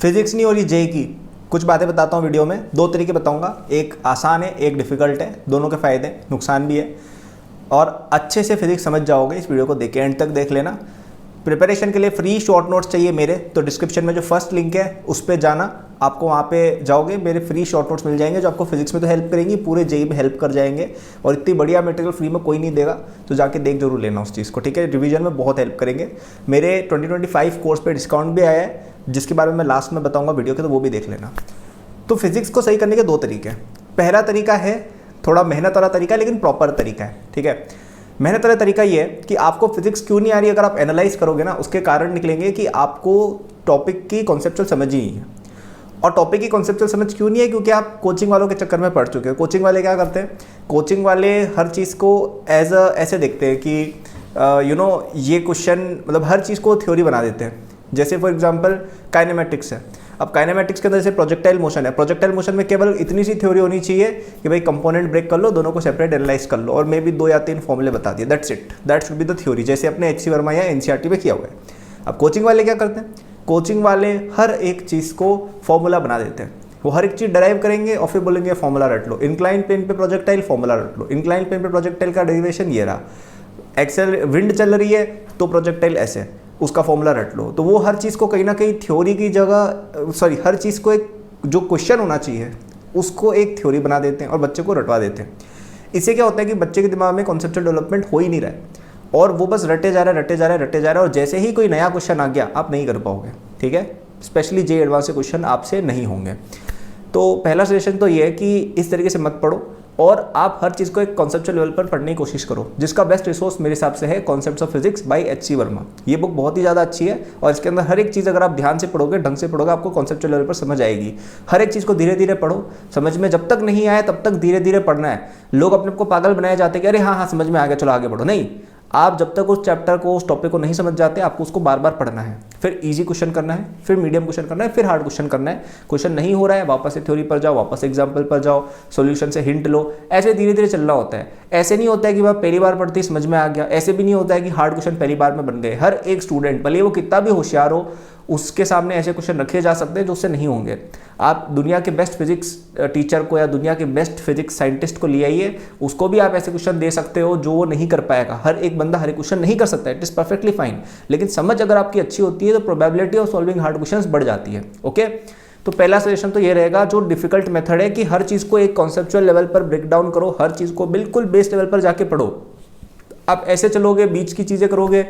Physics नहीं हो रही जेई की, कुछ बातें बताता हूँ वीडियो में, 2 तरीके बताऊँगा, एक आसान है एक डिफ़िकल्ट है, दोनों के फ़ायदे नुकसान भी है। और अच्छे से फिजिक्स समझ जाओगे इस वीडियो को देख के, एंड तक देख लेना। प्रिपरेशन के लिए फ्री शॉर्ट नोट्स चाहिए मेरे, तो डिस्क्रिप्शन में जो फर्स्ट लिंक है उस पर जाना, आपको वहाँ पे जाओगे मेरे फ्री शॉर्ट नोट्स मिल जाएंगे जो आपको फिजिक्स में तो हेल्प करेंगी, पूरे जेई में हेल्प कर जाएंगे। और इतनी बढ़िया मटेरियल फ्री में कोई नहीं देगा, तो जाके देख जरूर लेना उस चीज़ को, ठीक है। रिवीजन में बहुत हेल्प करेंगे। मेरे 2025 कोर्स पे डिस्काउंट भी आया है, जिसके बारे में मैं लास्ट में बताऊँगा वीडियो के, तो वो भी देख लेना। तो फिजिक्स को सही करने के 2 तरीके हैं। पहला तरीका है थोड़ा मेहनत वाला तरीका है, लेकिन प्रॉपर तरीका है, ठीक है। मेहनत वाला तरीका ये है कि आपको फिजिक्स क्यों नहीं आ रही, अगर आप एनालाइज करोगे ना, उसके कारण निकलेंगे कि आपको टॉपिक की कॉन्सेप्चुअल समझ ही नहीं है। और टॉपिक की कॉन्सेप्चुअल समझ क्यों नहीं है, क्योंकि आप कोचिंग वालों के चक्कर में पड़ चुके हो। कोचिंग वाले क्या करते हैं, कोचिंग वाले हर चीज़ को ऐसे देखते हैं कि ये क्वेश्चन, मतलब हर चीज़ को थ्योरी बना देते हैं। जैसे फॉर एग्जांपल काइनेमेटिक्स है, अब काइनेमेटिक्स के अंदर जैसे प्रोजेक्टाइल मोशन है, प्रोजेक्टाइल मोशन में केवल इतनी सी थ्योरी होनी चाहिए कि भाई कंपोनेंट ब्रेक कर लो, दोनों को सेपरेट एनालाइज कर लो, और मे भी 2 या 3 फॉर्मूले बता दिए, that's it, that should be the theory, जैसे अपने HC वर्मा या NCERT में किया हुआ है। अब कोचिंग वाले क्या करते हैं, कोचिंग वाले हर एक चीज़ को फॉर्मूला बना देते हैं। वो हर एक चीज़ डराइव करेंगे और फिर बोलेंगे फॉर्मूला रट लो, इंक्लाइन प्लेन पे प्रोजेक्टाइल फॉर्मूला रट लो, इंक्लाइन प्लेन पे प्रोजेक्टाइल का डेरिवेशन ये रहा, एक्सेल विंड चल रही है तो प्रोजेक्टाइल ऐसे, उसका फॉर्मूला रट लो। तो वो हर चीज़ को कहीं ना कहीं थ्योरी की जगह, हर चीज़ को एक जो क्वेश्चन होना चाहिए उसको एक थ्योरी बना देते हैं और बच्चे को रटवा देते हैं। इससे क्या होता है कि बच्चे के दिमाग में कॉन्सेप्चुअल डेवलपमेंट हो ही नहीं रहा है, और वो बस रटे जा रहा है, और जैसे ही कोई नया क्वेश्चन आ गया आप नहीं कर पाओगे, ठीक है। स्पेशली जेईई एडवांस के क्वेश्चन आपसे नहीं होंगे। तो पहला सजेशन तो ये है कि इस तरीके से मत पढ़ो, और आप हर चीज़ को एक कॉन्सेप्चुअल लेवल पर पढ़ने की कोशिश करो, जिसका बेस्ट रिसोर्स मेरे हिसाब से है concepts of physics bye HC Verma. ये बुक बहुत ही ज़्यादा अच्छी है, और इसके अंदर हर एक चीज़ अगर आप ध्यान से पढ़ोगे, ढंग से पढ़ोगे, आपको कॉन्सेप्चुअल लेवल पर समझ आएगी। हर एक चीज़ को धीरे धीरे पढ़ो, समझ में जब तक नहीं आए तब तक धीरे धीरे पढ़ना है। लोग अपने को पागल बनाए जाते हैं कि अरे हाँ समझ में आ गया, चलो आगे बढ़ो, नहीं। आप जब तक उस चैप्टर को, उस टॉपिक को नहीं समझ जाते, आपको उसको बार बार पढ़ना है, फिर इजी क्वेश्चन करना है, फिर मीडियम क्वेश्चन करना है, फिर हार्ड क्वेश्चन करना है। क्वेश्चन नहीं हो रहा है, वापस से थ्योरी पर जाओ, वापस एग्जाम्पल पर जाओ, सॉल्यूशन से हिंट लो, ऐसे धीरे धीरे चलना होता है। ऐसे नहीं होता है कि वह पहली बार पढ़ते ही समझ में आ गया, ऐसे भी नहीं होता है कि हार्ड क्वेश्चन पहली बार में बन गए। हर एक स्टूडेंट, भले वो कितना भी होशियार हो, उसके सामने ऐसे क्वेश्चन रखे जा सकते हैं जो उससे नहीं होंगे। आप दुनिया के बेस्ट फिजिक्स टीचर को या दुनिया के बेस्ट फिजिक्स साइंटिस्ट को ले आइए, उसको भी आप ऐसे क्वेश्चन दे सकते हो जो वो नहीं कर पाएगा। हर एक बंदा हर एक क्वेश्चन नहीं कर सकता, इट इज़ परफेक्टली फाइन, लेकिन समझ अगर आपकी अच्छी होती है तो probability of solving hard questions बढ़ जाती है, ओके। तो पहला सजेशन तो ये रहेगा, जो डिफिकल्ट मेथड है कि हर चीज़ को एक कॉन्सेप्चुअल लेवल पर ब्रेक डाउन करो, हर चीज़ को बिल्कुल बेस लेवल पर जाके पढ़ो। आप ऐसे चलोगे, बीच की चीज़ें करोगे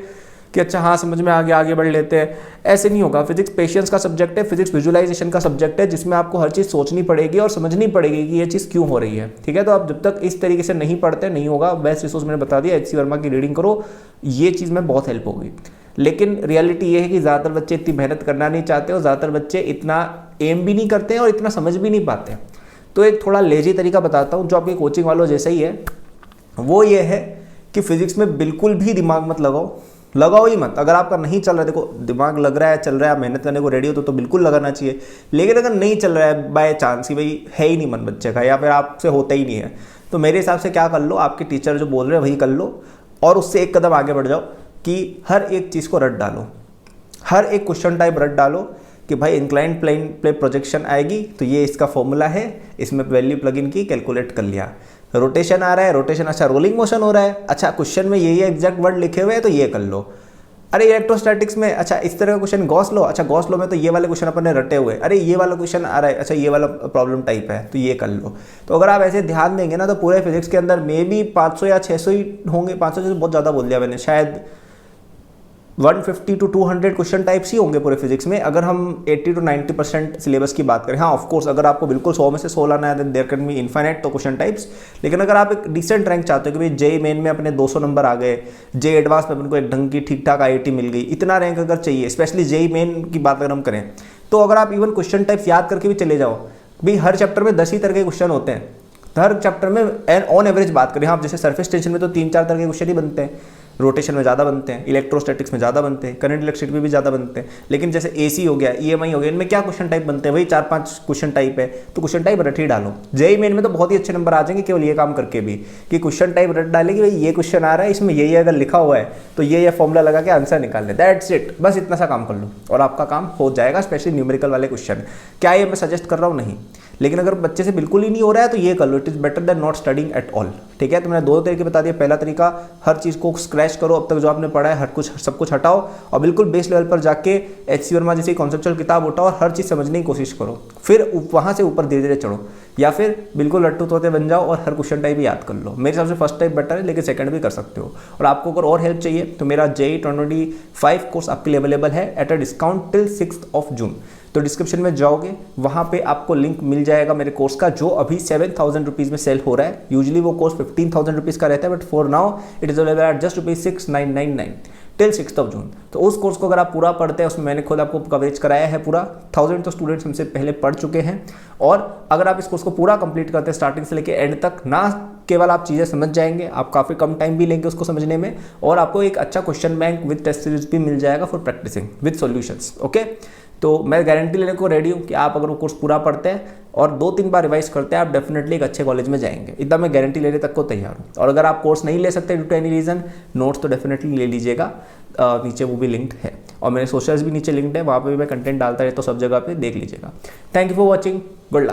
कि अच्छा हाँ समझ में आ गया, आगे बढ़ लेते हैं, ऐसे नहीं होगा। फिजिक्स पेशेंस का सब्जेक्ट है, फिजिक्स विजुअलाइजेशन का सब्जेक्ट है, जिसमें आपको हर चीज़ सोचनी पड़ेगी और समझनी पड़ेगी कि ये चीज़ क्यों हो रही है, ठीक है। तो आप जब तक इस तरीके से नहीं पढ़ते नहीं होगा। बेस्ट रिसोर्स मैंने बता दिया, HC वर्मा की रीडिंग करो, ये चीज़ में बहुत हेल्प होगी। लेकिन रियलिटी ये है कि ज़्यादातर बच्चे इतनी मेहनत करना नहीं चाहते, और ज़्यादातर बच्चे इतना एम भी नहीं करते हैं और इतना समझ भी नहीं पाते। तो एक थोड़ा लेजी तरीका बताता हूँ जो आपके कोचिंग वालों जैसा ही है, वो ये है कि फिजिक्स में बिल्कुल भी दिमाग मत लगाओ ही मत। अगर आपका नहीं चल रहा है, देखो दिमाग लग रहा है, चल रहा है, आप मेहनत करने को रेडी हो तो बिल्कुल लगाना चाहिए। लेकिन अगर नहीं चल रहा है बाय चांस ही, भाई है ही नहीं मन बच्चे का, या फिर आपसे होता ही नहीं है, तो मेरे हिसाब से क्या कर लो, आपके टीचर जो बोल रहे हैं वही कर लो, और उससे एक कदम आगे बढ़ जाओ कि हर एक चीज़ को रट डालो, हर एक क्वेश्चन टाइप रट डालो कि भाई इंक्लाइंड प्लेन पे प्रोजेक्शन आएगी तो ये इसका फॉर्मूला है, इसमें वैल्यू प्लग इन की, कैलकुलेट कर लिया। रोटेशन आ रहा है, रोटेशन, अच्छा रोलिंग मोशन हो रहा है, अच्छा क्वेश्चन में ये एग्जैक्ट वर्ड लिखे हुए हैं तो ये कर लो। अरे इलेक्ट्रोस्टैटिक्स में अच्छा इस तरह का क्वेश्चन गॉस लो, अच्छा गॉस लो में तो ये वाले क्वेश्चन अपन ने रटे हुए, अरे ये वाला क्वेश्चन आ रहा है, अच्छा ये वाला प्रॉब्लम टाइप है तो ये कर लो। तो अगर आप ऐसे ध्यान देंगे ना, तो पूरे फिजिक्स के अंदर मे बी 500 या 600 ही होंगे, 500 से बहुत ज़्यादा बोल दिया मैंने, शायद 150 to 200 क्वेश्चन टाइप्स ही होंगे पूरे फिजिक्स में, अगर हम 80 to 90% सिलेबस की बात करें। हाँ ऑफ कोर्स अगर आपको बिल्कुल 100 में से 100 लाना है, देयर कैन बी इनफाइनाइट तो क्वेश्चन टाइप्स। लेकिन अगर आप एक डिसेंट रैंक चाहते हो कि भाई जेईई मेन में अपने 200 नंबर आ गए, जेईई एडवांस में अपन को एक ढंग की ठीक ठाक IIT मिल गई, इतना रैंक अगर चाहिए, स्पेशली जेईई मेन की बात अगर हम करें, तो अगर आप इवन क्वेश्चन टाइप्स याद करके भी चले जाओ, भाई हर चैप्टर में 10 ही तरह के क्वेश्चन होते हैं, हर चैप्टर में ऑन एवरेज बात करें, हाँ जैसे सरफेस टेंशन में तो 3-4 तरह के क्वेश्चन ही बनते हैं, रोटेशन में ज़्यादा बनते हैं, इलेक्ट्रोस्टैटिक्स में ज़्यादा बनते हैं, करंट इलेक्ट्रिसिटी में भी ज़्यादा बनते हैं। लेकिन जैसे एसी हो गया, ईएमआई हो गया, इनमें क्या क्वेश्चन टाइप बनते हैं, वही 4-5 क्वेश्चन टाइप है, तो क्वेश्चन टाइप रट ही डालो। जेईई मेन में तो बहुत ही अच्छे नंबर आ जाएंगे केवल ये काम करके भी, कि क्वेश्चन टाइप रट डाले कि भाई ये क्वेश्चन आ रहा है, इसमें ये अगर लिखा हुआ है तो ये फॉर्मूला लगा के आंसर निकाल ले, दैट्स इट। बस इतना सा काम कर लो और आपका काम हो जाएगा, स्पेशली न्यूमेरिकल वाले क्वेश्चन। क्या ये मैं सजेस्ट कर रहा हूँ? नहीं। लेकिन अगर बच्चे से बिल्कुल ही नहीं हो रहा है तो ये कर लो, it is better than not studying at all. ठीक है, तो मैंने 2 तरीके बता दिए। पहला तरीका, हर चीज़ को स्क्रैच करो, अब तक जो आपने पढ़ा है हर कुछ सब कुछ हटाओ और बिल्कुल बेस लेवल पर जाके एच.सी. वर्मा जैसी कॉन्सेप्चुअल किताब उठाओ और हर चीज़ समझने की कोशिश करो, फिर वहाँ से ऊपर धीरे धीरे चढ़ो। या फिर बिल्कुल लट्टू तोते बन जाओ और हर क्वेश्चन टाइप याद कर लो। मेरे हिसाब से फर्स्ट टाइप बेटर है, लेकिन सेकंड भी कर सकते हो। और आपको अगर और हेल्प चाहिए तो मेरा जेईई 2025 कोर्स आपके लिए अवेलेबल है एट अ डिस्काउंट टिल 6 जून। तो डिस्क्रिप्शन में जाओगे, वहाँ पे आपको लिंक मिल जाएगा मेरे कोर्स का, जो अभी 7,000 रुपीज़ में सेल हो रहा है। यूजुअली वो कोर्स 15,000 रुपीज़ का रहता है, but for now it is available at just ₹6,999 till 6 जून। तो उस कोर्स को अगर आप पूरा पढ़ते हैं, उसमें मैंने खुद आपको कवरेज कराया है पूरा। 1000 तो स्टूडेंट्स हमसे पहले पढ़ चुके हैं। और अगर आप इस कोर्स को पूरा कंप्लीट करते हैं स्टार्टिंग से लेकर एंड तक, ना केवल आप चीज़ें समझ जाएंगे, आप काफ़ी कम टाइम भी लेंगे उसको समझने में, और आपको एक अच्छा question bank with test series भी मिल जाएगा for practising with solutions. Okay, तो मैं गारंटी लेने को रेडी हूँ कि आप अगर वो कोर्स पूरा पढ़ते हैं और 2-3 बार रिवाइज करते हैं, आप डेफिनेटली एक अच्छे कॉलेज में जाएंगे। इतना मैं गारंटी लेने तक को तैयार हूँ। और अगर आप कोर्स नहीं ले सकते due to any reason, notes तो डेफिनेटली ले लीजिएगा, नीचे वो भी लिंक्ड है और मेरे सोशल्स भी नीचे लिंक्ड है, वहाँ पे भी मैं कंटेंट डालता रहता हूँ, सब जगह पे देख लीजिएगा। Thank you for watching, good luck.